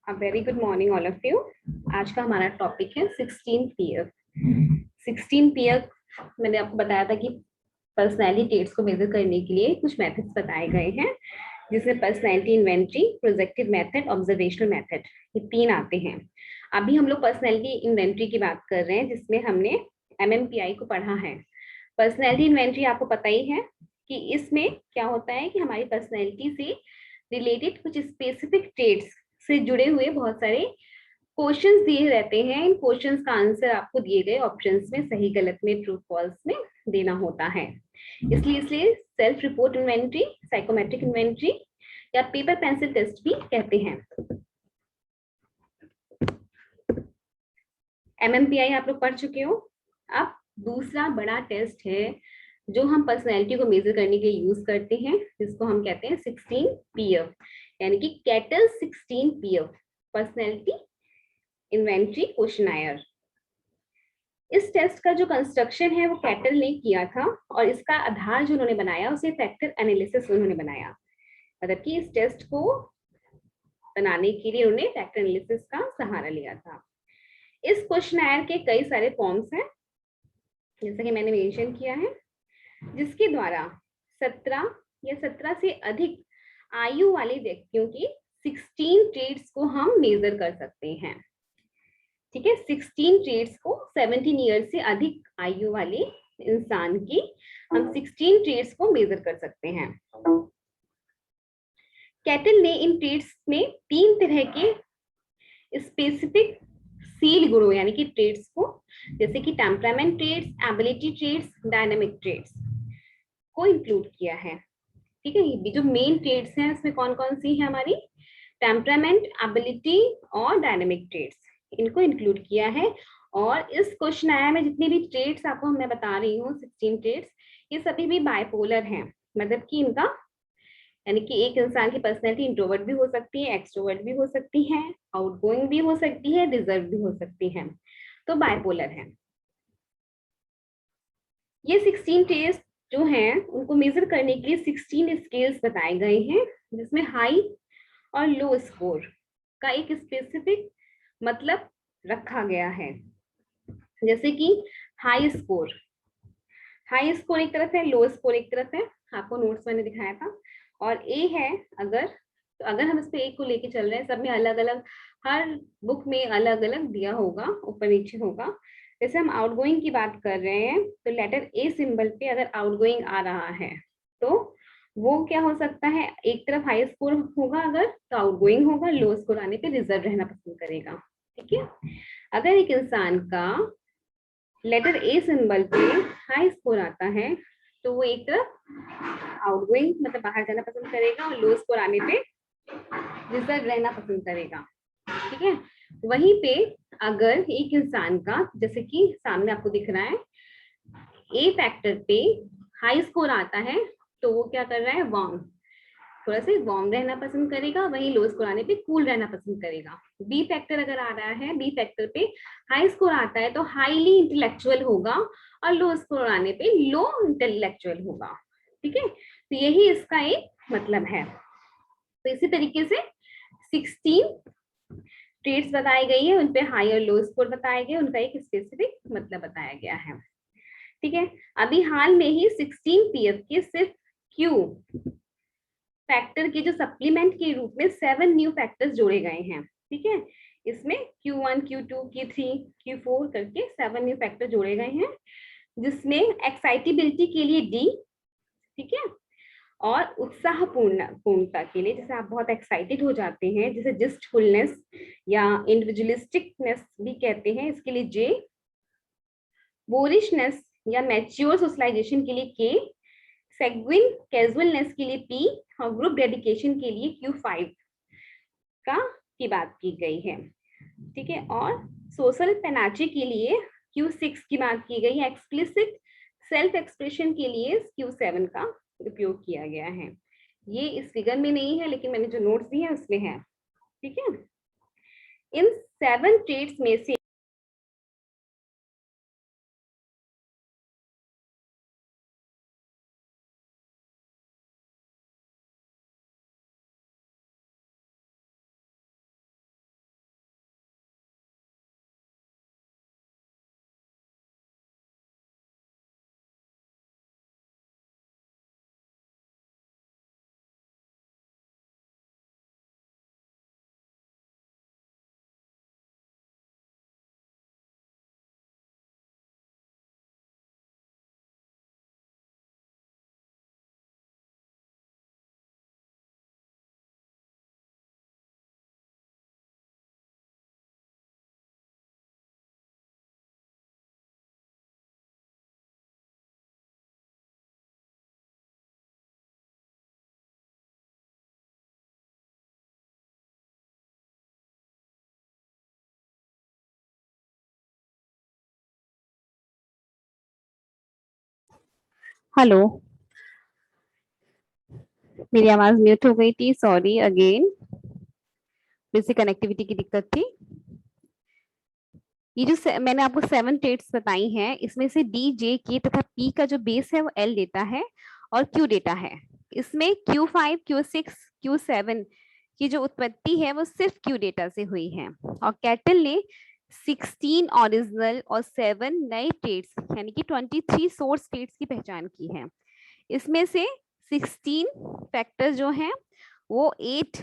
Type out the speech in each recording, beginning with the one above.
A very good morning all of you. आज का हमारा टॉपिक है 16 पीएफ। 16 पीएफ मैंने आपको बताया था कि पर्सनैलिटी ट्रेट्स को मेजर करने के लिए कुछ मेथड्स बताए गए हैं, जिसमें personality inventory, projective method, observational method, ये तीन आते हैं। अभी हम लोग पर्सनैलिटी इन्वेंट्री की बात कर रहे हैं, जिसमें हमने एमएमपीआई को पढ़ा है। पर्सनैलिटी इन्वेंट्री आपको पता ही है कि इसमें क्या होता है कि हमारी पर्सनैलिटी से रिलेटेड कुछ स्पेसिफिक ट्रेट्स से जुड़े हुए बहुत सारे क्वेश्चंस दिए रहते हैं। इन क्वेश्चंस का आंसर आपको दिए गए ऑप्शंस में सही गलत में ट्रू फॉल्स में देना होता है। इसलिए self report inventory, psychometric inventory या पेपर पेंसिल टेस्ट भी कहते हैं। एमएमपीआई आप लोग पढ़ चुके हो। अब दूसरा बड़ा टेस्ट है जो हम पर्सनैलिटी को मेजर करने के लिए यूज करते हैं, जिसको हम कहते हैं 16 पीएफ, यानी कि cattle 16 PF personality inventory questionnaire. इस टेस्ट का जो कंस्ट्रक्शन है वो कैटल ने किया था, और इसका आधार जो उन्होंने बनाया उसे फैक्टर एनालिसिस उन्होंने बनाया। मतलब कि इस टेस्ट को बनाने के लिए उन्होंने फैक्टर एनालिसिस का सहारा लिया था। इस क्वेश्चनायर के कई सारे फॉर्म्स हैं, जैसा कि मैंने मेंशन किया है, जिसके द्वारा 17 या 17 से अधिक आयु वाले व्यक्तियों की 16 ट्रेड्स को हम मेजर कर सकते हैं। ठीक है, 16 ट्रेड्स को 17 ईयर से अधिक आयु वाले इंसान की हम 16 ट्रेड्स को मेजर कर सकते हैं। कैटल ने इन ट्रेड्स में 3 तरह के स्पेसिफिक सील गुणों यानी कि ट्रेड्स को, जैसे कि temperament traits, ability traits, dynamic traits को इंक्लूड किया है। ठीक है, ये जो मेन ट्रेड्स हैं उसमें कौन कौन सी है हमारी, टेम्परामेंट, एबिलिटी और डायनामिक ट्रेड्स, इनको इंक्लूड किया है। और इस क्वेश्चन आया में जितनी भी ट्रेड्स आपको मैं बता रही हूँ 16 ट्रेड्स, ये सभी भी बाइपोलर हैं। मतलब कि इनका यानी कि एक इंसान की पर्सनैलिटी इंट्रोवर्ट भी हो सकती है, एक्सट्रोवर्ट भी हो सकती है, आउटगोइंग भी हो सकती है, रिजर्व भी हो सकती है, तो बाइपोलर है। ये 16 ट्रेड्स जो हैं उनको मेजर करने के लिए 16 स्केल्स बताए गए हैं, जिसमें हाई और लो स्कोर का एक स्पेसिफिक मतलब रखा गया है। जैसे कि हाई स्कोर, हाई स्कोर एक तरफ है, लो स्कोर एक तरफ है, आपको नोट्स मैंने दिखाया था। और ए है अगर, तो अगर हम इस पे ए को लेके चल रहे हैं, सब में अलग अलग, हर बुक में अलग अलग दिया होगा, ऊपर नीचे होगा। जैसे हम आउटगोइंग की बात कर रहे हैं, तो लेटर ए सिंबल पे अगर आउटगोइंग आ रहा है तो वो क्या हो सकता है, एक तरफ हाई स्कोर होगा अगर तो आउटगोइंग होगा, लो स्कोर आने पे रिजर्व रहना पसंद करेगा। ठीक है, अगर एक इंसान का लेटर ए सिंबल पे हाई स्कोर आता है तो वो एक तरफ आउटगोइंग मतलब बाहर जाना पसंद करेगा, और लो स्कोर आने पे रिजर्व रहना पसंद करेगा। ठीक है, वहीं पे अगर एक इंसान का, जैसे कि सामने आपको दिख रहा है, ए फैक्टर पे हाई स्कोर आता है तो वो क्या कर रहा है, वार्म, थोड़ा सा वार्म रहना पसंद करेगा, वहीं लो स्कोर आने पे कूल रहना पसंद करेगा। बी फैक्टर अगर आ रहा है, बी फैक्टर पे हाई स्कोर आता है तो हाईली इंटेलेक्चुअल होगा, और लो स्कोर आने पे लो इंटेलेक्चुअल होगा। ठीक है, तो यही इसका एक मतलब है। तो इसी तरीके से 16 ट्रेड्स बताई गई है, उनपे हाई और लो स्कोर बताए गए, उनका एक स्पेसिफिक मतलब बताया गया है। ठीक है, अभी हाल में ही 16 पीएफ के सिर्फ क्यू फैक्टर के जो सप्लीमेंट के रूप में 7 न्यू फैक्टर्स जोड़े गए हैं। ठीक है, इसमें Q1, Q2, Q3, Q4 करके 7 न्यू फैक्टर जोड़े गए हैं, जिसमें एक्साइटेबिलिटी के लिए डी, ठीक है, और पूर्णता के लिए, जैसे आप बहुत एक्साइटेड हो जाते हैं, जैसे जिस्टफुलनेस या इंडिविजुअलिस्टिकनेस भी कहते हैं, इसके लिए जे, बोरिशनेस या मैच्योर सोशलाइजेशन के लिए के, सेग्विन कैजुअलनेस के लिए पी, और ग्रुप डेडिकेशन के लिए Q5 का की बात की गई है। ठीक है, और सोशल पेनाची के लिए Q6 की बात की गई है, एक्सप्लिसिट सेल्फ एक्सप्रेशन के लिए Q7 का उपयोग किया गया है। ये इस फिगर में नहीं है, लेकिन मैंने जो नोट्स दिए हैं उसमें है। ठीक है, इन 7 ट्रेड्स में से हेलो, मेरी आवाज म्यूट हो गई थी, सॉरी अगेन। फिर से कनेक्टिविटी की दिक्कत थी। ये जो मैंने आपको 7 ट्रेड्स बताई हैं, इसमें से डी, जे, के तथा पी का जो बेस है वो एल डेटा है और क्यू डेटा है। इसमें Q5, Q6, Q7 की जो उत्पत्ति है वो सिर्फ क्यू डेटा से हुई है। और कैटल ने 16 ओरिजिनल और 7 नए ट्रेड्स यानी कि 23 सोर्स ट्रेड्स की पहचान की है। इसमें से 16 फैक्टर जो हैं वो 8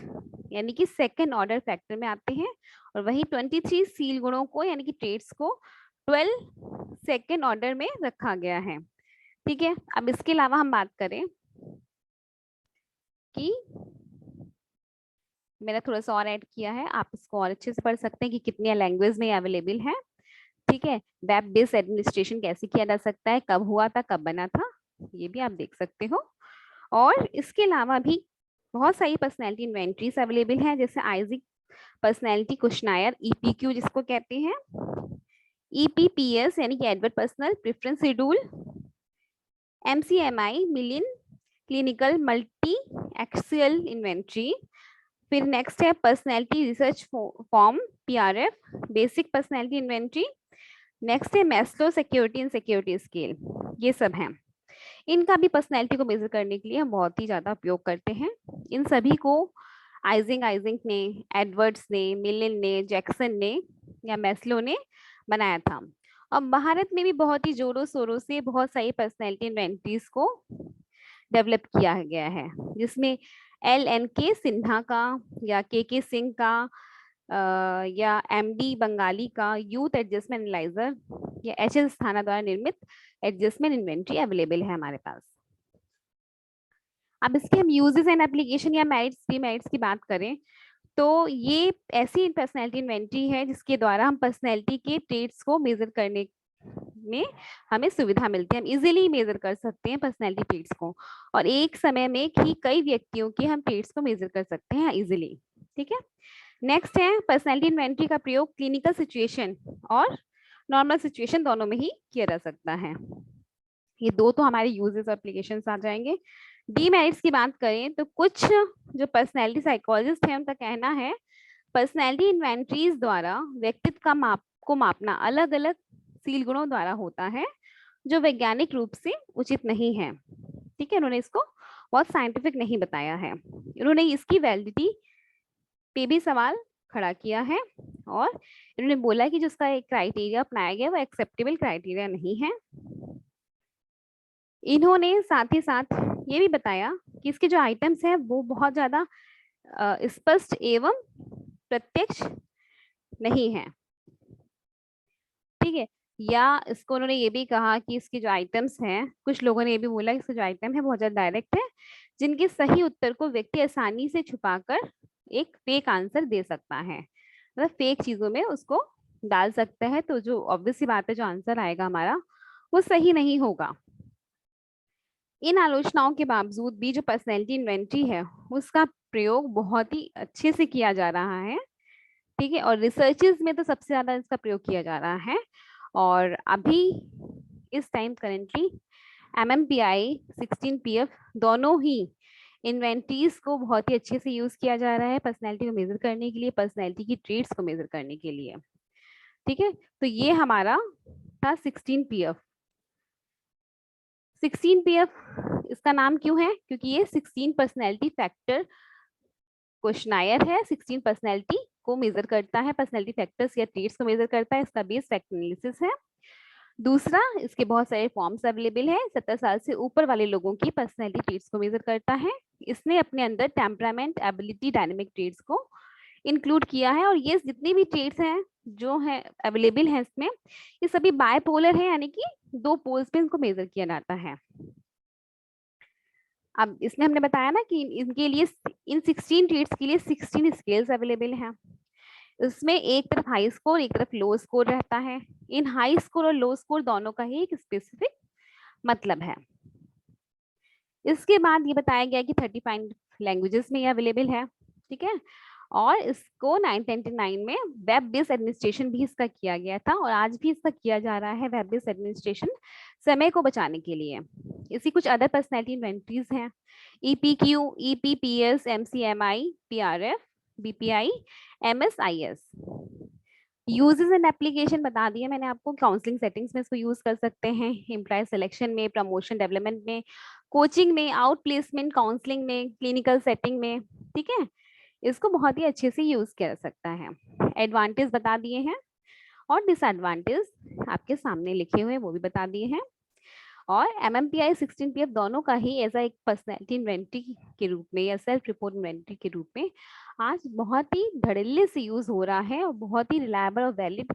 यानी कि सेकंड ऑर्डर फैक्टर में आते हैं, और वही 23 सील गुणों को यानी कि ट्रेड्स को 12 सेकंड ऑर्डर में रखा गया है। ठीक है, अब इसके अलावा हम बात करें कि मैंने थोड़ा सा और ऐड किया है, आप इसको और अच्छे से पढ़ सकते हैं कि कितनी लैंग्वेज में अवेलेबल है। ठीक है, वेब बेस्ड एडमिनिस्ट्रेशन कैसे किया जा सकता है, कब हुआ था, कब बना था, ये भी आप देख सकते हो। और इसके अलावा भी बहुत सारी पर्सनैलिटी इन्वेंट्रीज अवेलेबल हैं, जैसे आइजिक पर्सनैलिटी क्वेश्चनायर, ईपीक्यू जिसको कहते हैं, ईपीपीएस यानी कि Edward personal preference schedule, MCMI Millon clinical multi axial inventory. फिर नेक्स्ट है personality research form, PRF, basic personality inventory. Next है Maslow security and security scale, ये सब हैं। इनका भी पर्सनैलिटी को मेजर करने के लिए हम बहुत ही ज्यादा उपयोग करते हैं। इन सभी को आइजिंग ने, एडवर्ड्स ने, मिलिन ने, जैक्सन ने या मैस्लो ने बनाया था। और भारत में भी बहुत ही जोरों शोरों से बहुत सारी पर्सनैलिटी इन्वेंटरीज को डेवलप किया गया है, जिसमें LNK सिन्हा का या के सिंह का या MD बंगाली का यूथ एडजस्टमेंट एनालाइजर या HS स्थाना द्वारा निर्मित एडजस्टमेंट इन्वेंट्री अवेलेबल है हमारे पास। अब इसके हम यूजेस एंड एप्लीकेशन या मेरिट्स डीमेरिट्स की बात करें तो ये ऐसी पर्सनैलिटी इन्वेंट्री है जिसके द्वारा हम पर्सनैलिटी के ट्रेड्स को मेजर करने में हमें सुविधा मिलती है। हम इजीली मेजर कर सकते हैं पर्सनैलिटी ट्रेड्स को, और एक समय में ही कई व्यक्तियों के हम ट्रेड्स को मेजर कर सकते हैं इजीली। ठीक है, नेक्स्ट है पर्सनैलिटी इन्वेंट्री का प्रयोग क्लिनिकल सिचुएशन और नॉर्मल सिचुएशन दोनों में ही किया जा सकता है। ये दो तो हमारे यूजेस और एप्लीकेशंस आ जाएंगे। डीमेरिट्स की बात करें तो कुछ जो पर्सनैलिटी साइकोलॉजिस्ट हैं उनका कहना है पर्सनैलिटी इन्वेंट्रीज द्वारा व्यक्तित्व को मापना अलग अलग सील गुणों द्वारा होता है जो वैज्ञानिक रूप से उचित नहीं है। ठीक है, उन्होंने इसको बहुत साइंटिफिक नहीं बताया है। उन्होंने इसकी वैलिडिटी पे भी सवाल खड़ा किया है, और इन्होंने बोला कि जो उसका एक क्राइटेरिया अपनाया गया वो एक्सेप्टेबल क्राइटेरिया नहीं है। इन्होंने साथ ही साथ ये भी बताया कि इसके जो आइटम्स हैं वो बहुत ज्यादा स्पष्ट एवं प्रत्यक्ष नहीं है। ठीक है, या इसको उन्होंने ये भी कहा कि इसके जो आइटम्स हैं, कुछ लोगों ने ये भी बोला कि इसके जो आइटम है बहुत ज्यादा डायरेक्ट है, जिनके सही उत्तर को व्यक्ति आसानी से छुपाकर एक फेक आंसर दे सकता है, मतलब फेक चीजों में उसको डाल सकता है, तो जो ऑब्वियस सी बात है जो आंसर आएगा हमारा वो सही नहीं होगा। इन आलोचनाओं के बावजूद भी जो पर्सनैलिटी इन्वेंट्री है उसका प्रयोग बहुत ही अच्छे से किया जा रहा है। ठीक है, और रिसर्चेस में तो सबसे ज्यादा इसका प्रयोग किया जा रहा है। और अभी इस टाइम करेंटली MMPI 16PF दोनों ही इन्वेंट्रीज को बहुत ही अच्छे से यूज किया जा रहा है पर्सनैलिटी को मेजर करने के लिए, पर्सनैलिटी की ट्रेट्स को मेजर करने के लिए। ठीक है, तो ये हमारा था 16PF। 16PF इसका नाम क्यों है, क्योंकि ये 16 पर्सनैलिटी फैक्टर क्वेश्चनायर है, 16 पर्सनैलिटी को मेजर करता है, पर्सनैलिटी फैक्टर्स या ट्रेट्स को मेजर करता है, इसका बेस फैक्टर एनालिसिस है। दूसरा, इसके बहुत सारे फॉर्म्स अवेलेबल हैं, 17 साल से ऊपर वाले लोगों की पर्सनैलिटी ट्रेट्स को मेजर करता है। इसने अपने अंदर टेम्परामेंट, एबिलिटी, डायनेमिक ट्रेट्स को इंक्लूड किया है, और ये जितनी भी ट्रेट्स हैं जो है अवेलेबल है इसमें, ये सभी बायपोलर है, यानी कि दो पोल्स पे इनको मेजर किया जाता है। अब इसमें हमने बताया ना कि इनके लिए इन 16 ट्रेट्स के लिए 16 स्केल्स अवेलेबल हैं। इसमें एक तरफ हाई स्कोर, एक तरफ लो स्कोर रहता है। इन हाई स्कोर और लो स्कोर दोनों का ही एक स्पेसिफिक मतलब है। इसके बाद ये बताया गया कि 35 लैंग्वेजेस में ये अवेलेबल है। ठीक है, और इसको 1999 में वेब बेस्ड एडमिनिस्ट्रेशन भी इसका किया गया था, और आज भी इसका किया जा रहा है वेब बेस्ड एडमिनिस्ट्रेशन समय को बचाने के लिए। इसी कुछ अदर पर्सनैलिटी इन्वेंटरीज हैं, EPQ, EPPS, MCMI, PRF, BPI, MSIS। Uses and application बता दिए मैंने आपको, काउंसलिंग सेटिंग्स में इसको यूज कर सकते हैं, एम्प्लॉय सिलेक्शन में, प्रमोशन डेवलपमेंट में, कोचिंग में, आउट प्लेसमेंट काउंसलिंग में, क्लिनिकल सेटिंग में। ठीक है, इसको बहुत ही अच्छे से यूज किया जा सकता है। एडवांटेज बता दिए हैं, और डिसएडवांटेज आपके सामने लिखे हुए वो भी बता दिए हैं। और MMPI 16PF दोनों का ही ऐसा एक पर्सनैलिटी इन्वेंटरी के रूप में या सेल्फ रिपोर्ट इन्वेंटरी के रूप में आज बहुत ही धड़ल्ले से यूज हो रहा है, और बहुत ही रिलायबल और वैलिड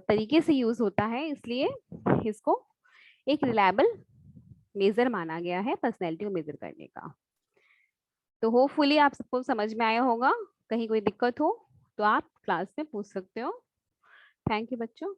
तरीके से यूज होता है, इसलिए इसको एक रिलायबल मेजर माना गया है पर्सनैलिटी को मेजर करने का। तो होपफुली आप सबको समझ में आया होगा। कहीं कोई दिक्कत हो तो आप क्लास में पूछ सकते हो। थैंक यू बच्चों।